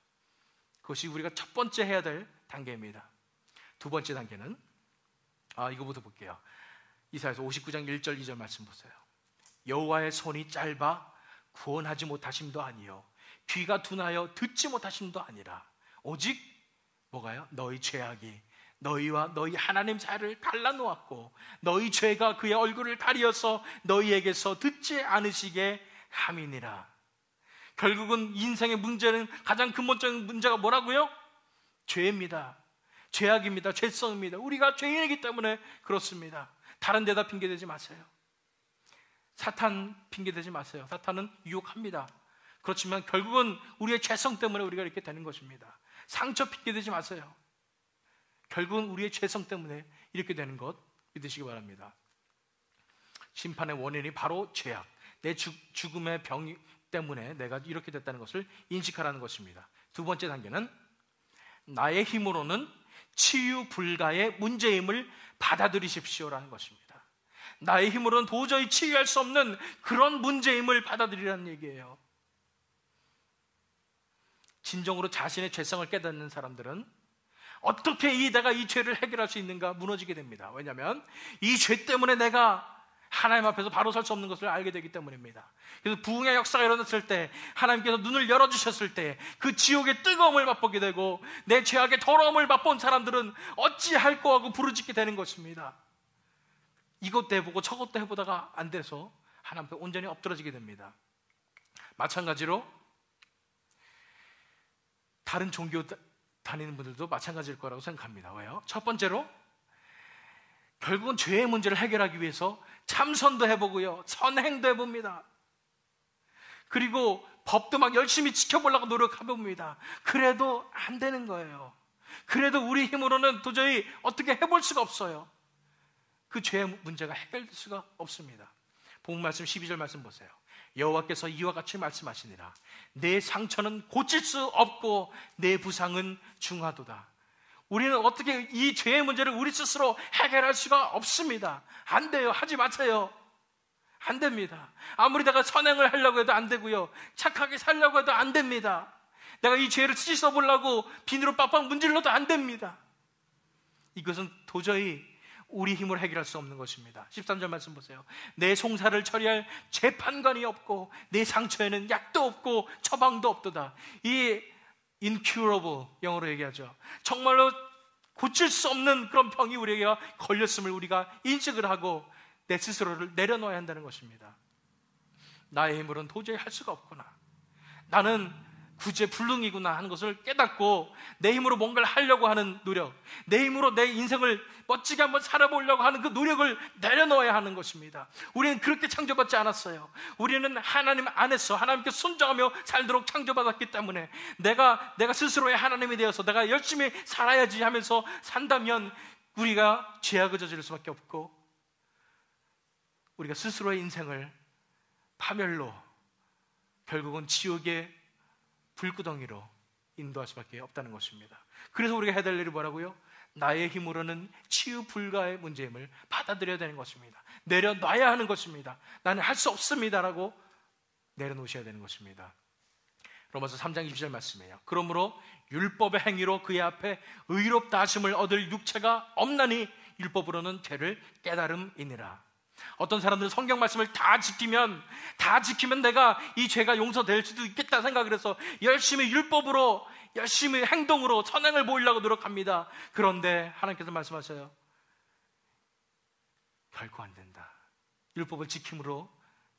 그것이 우리가 첫 번째 해야 될 단계입니다. 두 번째 단계는 이거부터 볼게요. 이사야서 59장 1절 2절 말씀 보세요. 여호와의 손이 짧아 구원하지 못하심도 아니요 귀가 둔하여 듣지 못하심도 아니라 오직 뭐가요? 너희 죄악이 너희와 너희 하나님 사이를 갈라놓았고 너희 죄가 그의 얼굴을 가리어서 너희에게서 듣지 않으시게 함이니라. 결국은 인생의 문제는, 가장 근본적인 문제가 뭐라고요? 죄입니다. 죄악입니다. 죄성입니다. 우리가 죄인이기 때문에 그렇습니다. 다른 데다 핑계대지 마세요. 사탄 핑계대지 마세요. 사탄은 유혹합니다. 그렇지만 결국은 우리의 죄성 때문에 우리가 이렇게 되는 것입니다. 상처 핑계대지 마세요. 결국은 우리의 죄성 때문에 이렇게 되는 것 믿으시기 바랍니다. 심판의 원인이 바로 죄악, 내 죽음의 병 때문에 내가 이렇게 됐다는 것을 인식하라는 것입니다. 두 번째 단계는 나의 힘으로는 치유 불가의 문제임을 받아들이십시오라는 것입니다. 나의 힘으로는 도저히 치유할 수 없는 그런 문제임을 받아들이라는 얘기예요. 진정으로 자신의 죄성을 깨닫는 사람들은 어떻게 내가 이 죄를 해결할 수 있는가 무너지게 됩니다. 왜냐하면 이 죄 때문에 내가 하나님 앞에서 바로 설 수 없는 것을 알게 되기 때문입니다. 그래서 부흥의 역사가 일어났을 때, 하나님께서 눈을 열어주셨을 때 그 지옥의 뜨거움을 맛보게 되고 내 죄악의 더러움을 맛본 사람들은 어찌할꼬 하고 부르짖게 되는 것입니다. 이것도 해보고 저것도 해보다가 안 돼서 하나님 앞에 온전히 엎드러지게 됩니다. 마찬가지로 다른 종교 다니는 분들도 마찬가지일 거라고 생각합니다. 왜요? 첫 번째로 결국은 죄의 문제를 해결하기 위해서 참선도 해보고요, 선행도 해봅니다. 그리고 법도 막 열심히 지켜보려고 노력해봅니다. 그래도 안 되는 거예요. 그래도 우리 힘으로는 도저히 어떻게 해볼 수가 없어요. 그 죄의 문제가 해결될 수가 없습니다. 본문 말씀 12절 말씀 보세요. 여호와께서 이와 같이 말씀하시니라. 내 상처는 고칠 수 없고 내 부상은 중하도다. 우리는 어떻게 이 죄의 문제를 우리 스스로 해결할 수가 없습니다. 안 돼요. 하지 마세요. 안 됩니다. 아무리 내가 선행을 하려고 해도 안 되고요, 착하게 살려고 해도 안 됩니다. 내가 이 죄를 씻어보려고 비누로 빡빡 문질러도 안 됩니다. 이것은 도저히 우리 힘으로 해결할 수 없는 것입니다. 13절 말씀 보세요. 내 송사를 처리할 재판관이 없고 내 상처에는 약도 없고 처방도 없도다. 이 incurable, 영어로 얘기하죠. 정말로 고칠 수 없는 그런 병이 우리에게 걸렸음을 우리가 인식을 하고 내 스스로를 내려놓아야 한다는 것입니다. 나의 힘으로는 도저히 할 수가 없구나, 나는 구제불능이구나 하는 것을 깨닫고 내 힘으로 뭔가를 하려고 하는 노력, 내 힘으로 내 인생을 멋지게 한번 살아보려고 하는 그 노력을 내려놓아야 하는 것입니다. 우리는 그렇게 창조받지 않았어요. 우리는 하나님 안에서 하나님께 순종하며 살도록 창조받았기 때문에 내가 스스로의 하나님이 되어서 내가 열심히 살아야지 하면서 산다면 우리가 죄악을 저지를 수밖에 없고 우리가 스스로의 인생을 파멸로, 결국은 지옥의 불구덩이로 인도할 수밖에 없다는 것입니다. 그래서 우리가 해야 될 일이 뭐라고요? 나의 힘으로는 치유 불가의 문제임을 받아들여야 되는 것입니다. 내려놔야 하는 것입니다. 나는 할 수 없습니다라고 내려놓으셔야 되는 것입니다. 로마서 3장 20절 말씀이에요. 그러므로 율법의 행위로 그의 앞에 의롭다 하심을 얻을 육체가 없나니 율법으로는 죄를 깨달음이니라. 어떤 사람들은 성경 말씀을 다 지키면 내가 이 죄가 용서될 수도 있겠다 생각을 해서 열심히 율법으로, 열심히 행동으로 선행을 보이려고 노력합니다. 그런데 하나님께서 말씀하셔요. 결코 안 된다. 율법을 지킴으로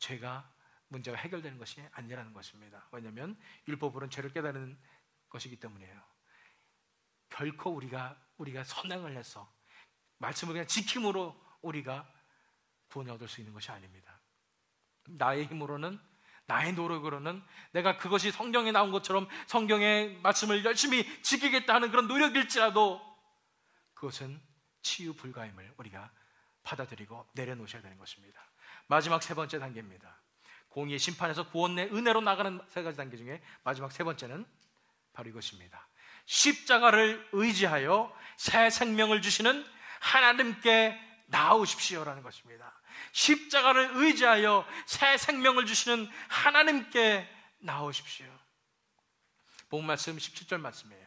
죄가, 문제가 해결되는 것이 아니라는 것입니다. 왜냐하면 율법으로는 죄를 깨달은 것이기 때문이에요. 결코 우리가 선행을 해서 말씀을 그냥 지킴으로 우리가 구원을 얻을 수 있는 것이 아닙니다. 나의 힘으로는, 나의 노력으로는 내가 그것이 성경에 나온 것처럼 성경의 말씀을 열심히 지키겠다 하는 그런 노력일지라도 그것은 치유 불가임을 우리가 받아들이고 내려놓으셔야 되는 것입니다. 마지막 세 번째 단계입니다. 공의의 심판에서 구원의 은혜로 나가는 세 가지 단계 중에 마지막 세 번째는 바로 이것입니다. 십자가를 의지하여 새 생명을 주시는 하나님께 나아오십시오라는 것입니다. 십자가를 의지하여 새 생명을 주시는 하나님께 나아오십시오. 본 말씀 17절 말씀이에요.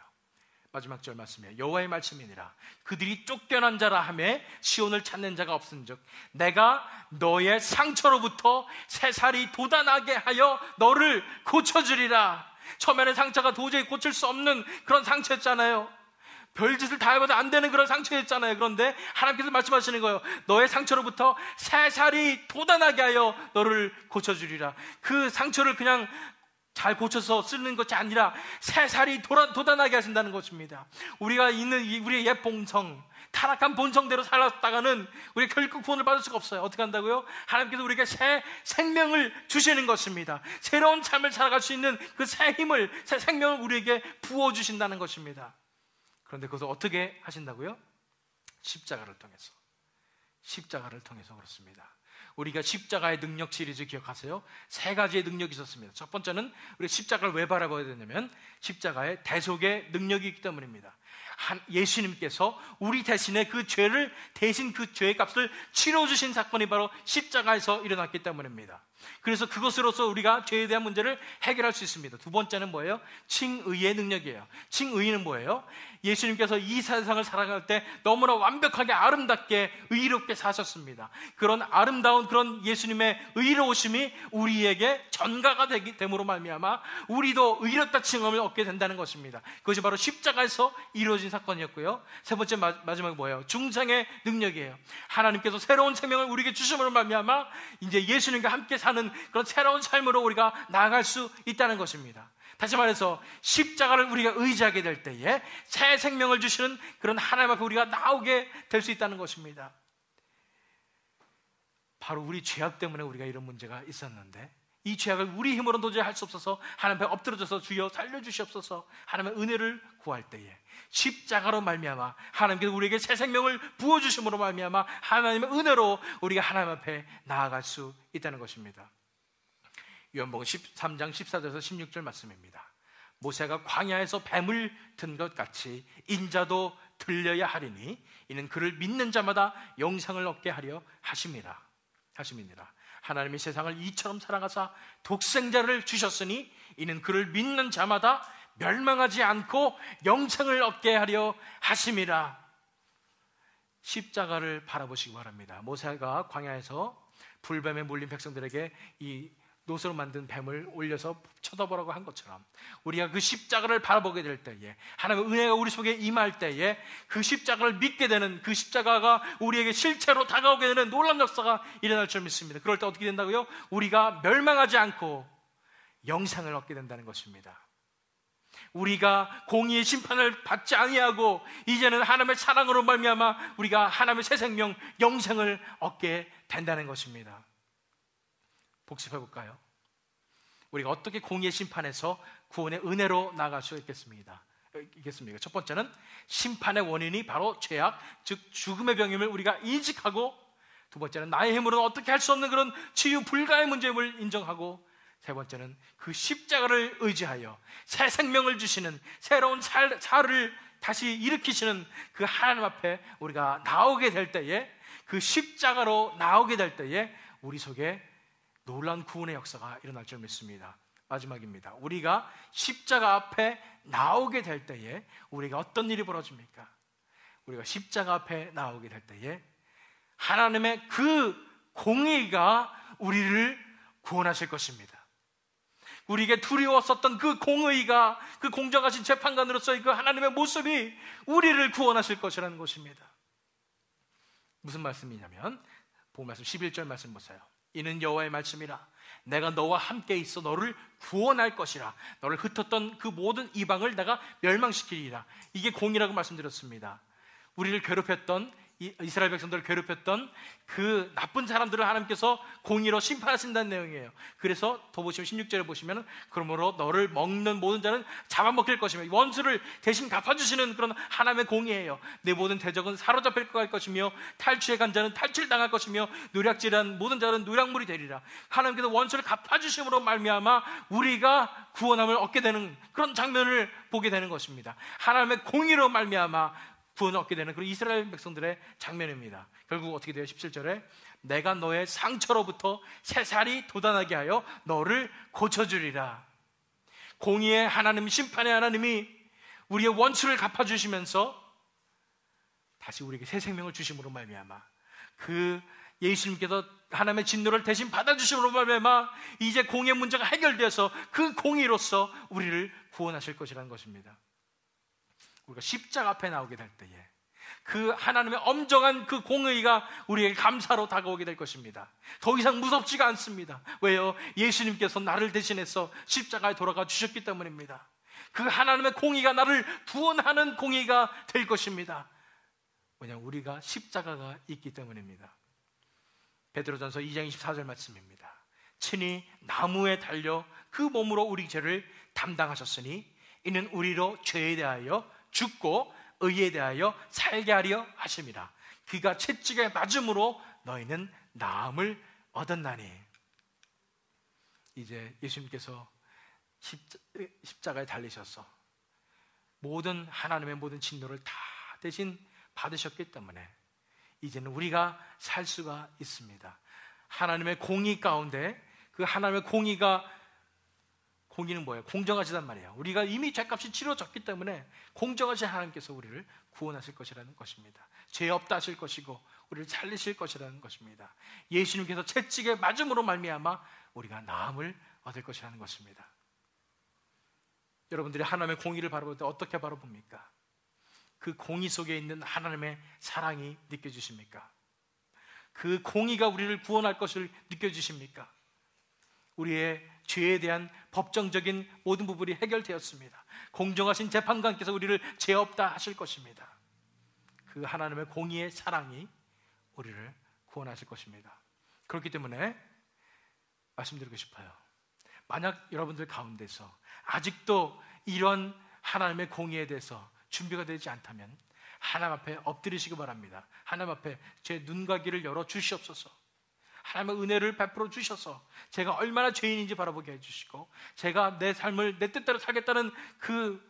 마지막 절 말씀이에요. 여호와의 말씀이니라. 그들이 쫓겨난 자라 하매 시온을 찾는 자가 없은즉 내가 너의 상처로부터 새살이 돋아나게 하여 너를 고쳐주리라. 처음에는 상처가 도저히 고칠 수 없는 그런 상처였잖아요. 별짓을 다 해봐도 안 되는 그런 상처였잖아요. 그런데 하나님께서 말씀하시는 거예요. 너의 상처로부터 새살이 돋아나게 하여 너를 고쳐주리라. 그 상처를 그냥 잘 고쳐서 쓰는 것이 아니라 새살이 돋아나게 하신다는 것입니다. 우리가 있는 우리의 옛 본성, 타락한 본성대로 살았다가는 우리가 결코 구원을 받을 수가 없어요. 어떻게 한다고요? 하나님께서 우리에게 새 생명을 주시는 것입니다. 새로운 삶을 살아갈 수 있는 그 새 힘을, 새 생명을 우리에게 부어주신다는 것입니다. 그런데 그것을 어떻게 하신다고요? 십자가를 통해서 그렇습니다. 우리가 십자가의 능력 시리즈 기억하세요? 세 가지의 능력이 있었습니다. 첫 번째는 우리 십자가를 왜 바라봐야 되냐면 십자가의 대속의 능력이 있기 때문입니다. 예수님께서 우리 대신에 그 죄의 값을 치러주신 사건이 바로 십자가에서 일어났기 때문입니다. 그래서 그것으로서 우리가 죄에 대한 문제를 해결할 수 있습니다. 두 번째는 뭐예요? 칭의의 능력이에요. 칭의는 뭐예요? 예수님께서 이 세상을 살아갈 때 너무나 완벽하게 아름답게 의롭게 사셨습니다. 그런 아름다운 그런 예수님의 의로우심이 우리에게 전가가 됨으로 말미암아 우리도 의롭다 칭함을 얻게 된다는 것입니다. 그것이 바로 십자가에서 이루어진 사건이었고요. 세 번째 마지막에 뭐예요? 중생의 능력이에요. 하나님께서 새로운 생명을 우리에게 주심으로 말미암아 이제 예수님과 함께 사는 그런 새로운 삶으로 우리가 나아갈 수 있다는 것입니다. 다시 말해서 십자가를 우리가 의지하게 될 때에 새 생명을 주시는 그런 하나님 앞에 우리가 나오게 될 수 있다는 것입니다. 바로 우리 죄악 때문에 우리가 이런 문제가 있었는데 이 죄악을 우리 힘으로 도저히 할 수 없어서 하나님 앞에 엎드려져서 주여 살려주시옵소서 하나님의 은혜를 구할 때에 십자가로 말미암아 하나님께서 우리에게 새 생명을 부어주심으로 말미암아 하나님의 은혜로 우리가 하나님 앞에 나아갈 수 있다는 것입니다. 요한복음 13장 14절에서 16절 말씀입니다. 모세가 광야에서 뱀을 든 것 같이 인자도 들려야 하리니 이는 그를 믿는 자마다 영생을 얻게 하려 하심이라. 하나님이 세상을 이처럼 사랑하사 독생자를 주셨으니 이는 그를 믿는 자마다 멸망하지 않고 영생을 얻게 하려 하심이라. 십자가를 바라보시기 바랍니다. 모세가 광야에서 불뱀에 물린 백성들에게 이 노스로 만든 뱀을 올려서 쳐다보라고 한 것처럼 우리가 그 십자가를 바라보게 될 때에 하나님의 은혜가 우리 속에 임할 때에 그 십자가를 믿게 되는 그 십자가가 우리에게 실체로 다가오게 되는 놀라운 역사가 일어날 줄 믿습니다. 그럴 때 어떻게 된다고요? 우리가 멸망하지 않고 영생을 얻게 된다는 것입니다. 우리가 공의의 심판을 받지 아니하고 이제는 하나님의 사랑으로 말미암아 우리가 하나님의 새 생명 영생을 얻게 된다는 것입니다. 복습해 볼까요? 우리가 어떻게 공의의 심판에서 구원의 은혜로 나아갈 수 있겠습니까? 첫 번째는 심판의 원인이 바로 죄악, 즉 죽음의 병임을 우리가 인식하고, 두 번째는 나의 힘으로는 어떻게 할 수 없는 그런 치유 불가의 문제임을 인정하고, 세 번째는 그 십자가를 의지하여 새 생명을 주시는 새로운 살을 다시 일으키시는 그 하나님 앞에 우리가 나오게 될 때에, 그 십자가로 나오게 될 때에 우리 속에 놀라운 구원의 역사가 일어날 줄 믿습니다. 마지막입니다. 우리가 십자가 앞에 나오게 될 때에 우리가 어떤 일이 벌어집니까? 우리가 십자가 앞에 나오게 될 때에 하나님의 그 공의가 우리를 구원하실 것입니다. 우리에게 두려웠었던 그 공의가, 그 공정하신 재판관으로서의 그 하나님의 모습이 우리를 구원하실 것이라는 것입니다. 무슨 말씀이냐면 본 말씀 11절 말씀 보세요. 이는 여호와의 말씀이라. 내가 너와 함께 있어 너를 구원할 것이라. 너를 흩었던 그 모든 이방을 내가 멸망시키리라. 이게 공의라고 말씀드렸습니다. 우리를 괴롭혔던, 이스라엘 백성들을 괴롭혔던 그 나쁜 사람들을 하나님께서 공의로 심판하신다는 내용이에요. 그래서 더 보시면 16절에 보시면 그러므로 너를 먹는 모든 자는 잡아먹힐 것이며 원수를 대신 갚아주시는 그런 하나님의 공의예요. 내 모든 대적은 사로잡힐 것이며 탈취해 간 자는 탈취당할 것이며 노략질한 모든 자는 노략물이 되리라. 하나님께서 원수를 갚아주심으로 말미암아 우리가 구원함을 얻게 되는 그런 장면을 보게 되는 것입니다. 하나님의 공의로 말미암아 구원을 얻게 되는 그런 이스라엘 백성들의 장면입니다. 결국 어떻게 돼요? 17절에 내가 너의 상처로부터 새살이 돋아나게 하여 너를 고쳐주리라. 공의의 하나님, 심판의 하나님이 우리의 원수를 갚아주시면서 다시 우리에게 새 생명을 주심으로 말미암아 그 예수님께서 하나님의 진노를 대신 받아주심으로 말미암아 이제 공의 문제가 해결되어서 그 공의로서 우리를 구원하실 것이라는 것입니다. 우리가 십자가 앞에 나오게 될 때에 그 하나님의 엄정한 그 공의가 우리에게 감사로 다가오게 될 것입니다. 더 이상 무섭지가 않습니다. 왜요? 예수님께서 나를 대신해서 십자가에 돌아가 주셨기 때문입니다. 그 하나님의 공의가 나를 구원하는 공의가 될 것입니다. 왜냐하면 우리가 십자가가 있기 때문입니다. 베드로전서 2장 24절 말씀입니다. 친히 나무에 달려 그 몸으로 우리 죄를 담당하셨으니 이는 우리로 죄에 대하여 죽고 의에 대하여 살게 하려 하심이라. 그가 채찍에 맞음으로 너희는 나음을 얻었나니. 이제 예수님께서 십자가에 달리셔서 모든 하나님의 모든 진노를 다 대신 받으셨기 때문에 이제는 우리가 살 수가 있습니다. 하나님의 공의 가운데 그 그 하나님의 공의는 뭐예요? 공정하시단 말이에요. 우리가 이미 죄값이 치러졌기 때문에 공정하신 하나님께서 우리를 구원하실 것이라는 것입니다. 죄 없다 하실 것이고 우리를 살리실 것이라는 것입니다. 예수님께서 채찍에 맞음으로 말미암아 우리가 나음을 얻을 것이라는 것입니다. 여러분들이 하나님의 공의를 바라볼 때 어떻게 바라봅니까? 그 공의 속에 있는 하나님의 사랑이 느껴지십니까? 그 공의가 우리를 구원할 것을 느껴지십니까? 우리의 죄에 대한 법정적인 모든 부분이 해결되었습니다. 공정하신 재판관께서 우리를 죄 없다 하실 것입니다. 그 하나님의 공의의 사랑이 우리를 구원하실 것입니다. 그렇기 때문에 말씀드리고 싶어요. 만약 여러분들 가운데서 아직도 이런 하나님의 공의에 대해서 준비가 되지 않다면 하나님 앞에 엎드리시기 바랍니다. 하나님 앞에 제 눈과 귀를 열어 주시옵소서. 하나님의 은혜를 베풀어 주셔서 제가 얼마나 죄인인지 바라보게 해주시고 제가 내 삶을 내 뜻대로 살겠다는 그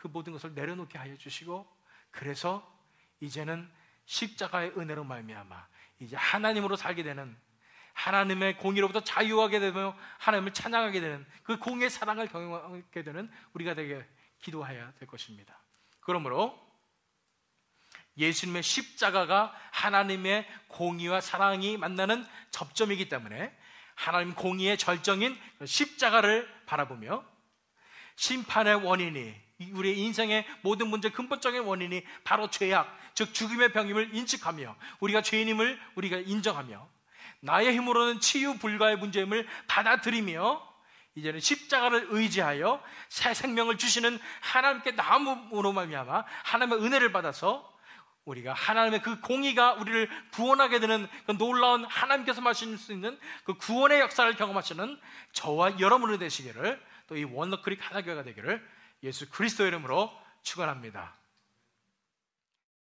모든 것을 내려놓게 하여 주시고, 그래서 이제는 십자가의 은혜로 말미암아 이제 하나님으로 살게 되는, 하나님의 공의로부터 자유하게 되며 하나님을 찬양하게 되는 그 공의의 사랑을 경험하게 되는 우리가 되게 기도해야 될 것입니다. 그러므로 예수님의 십자가가 하나님의 공의와 사랑이 만나는 접점이기 때문에 하나님 공의의 절정인 십자가를 바라보며 심판의 원인이, 우리의 인생의 모든 문제의 근본적인 원인이 바로 죄악, 즉 죽음의 병임을 인식하며 우리가 죄인임을 우리가 인정하며 나의 힘으로는 치유 불가의 문제임을 받아들이며 이제는 십자가를 의지하여 새 생명을 주시는 하나님께 나음으로 말미암아 하나님의 은혜를 받아서 우리가 하나님의 그 공의가 우리를 구원하게 되는 그 놀라운, 하나님께서 마실 수 있는 그 구원의 역사를 경험하시는 저와 여러분이 되시기를, 또 이 원더크릭 하나교회가 되기를 예수 그리스도의 이름으로 축원합니다.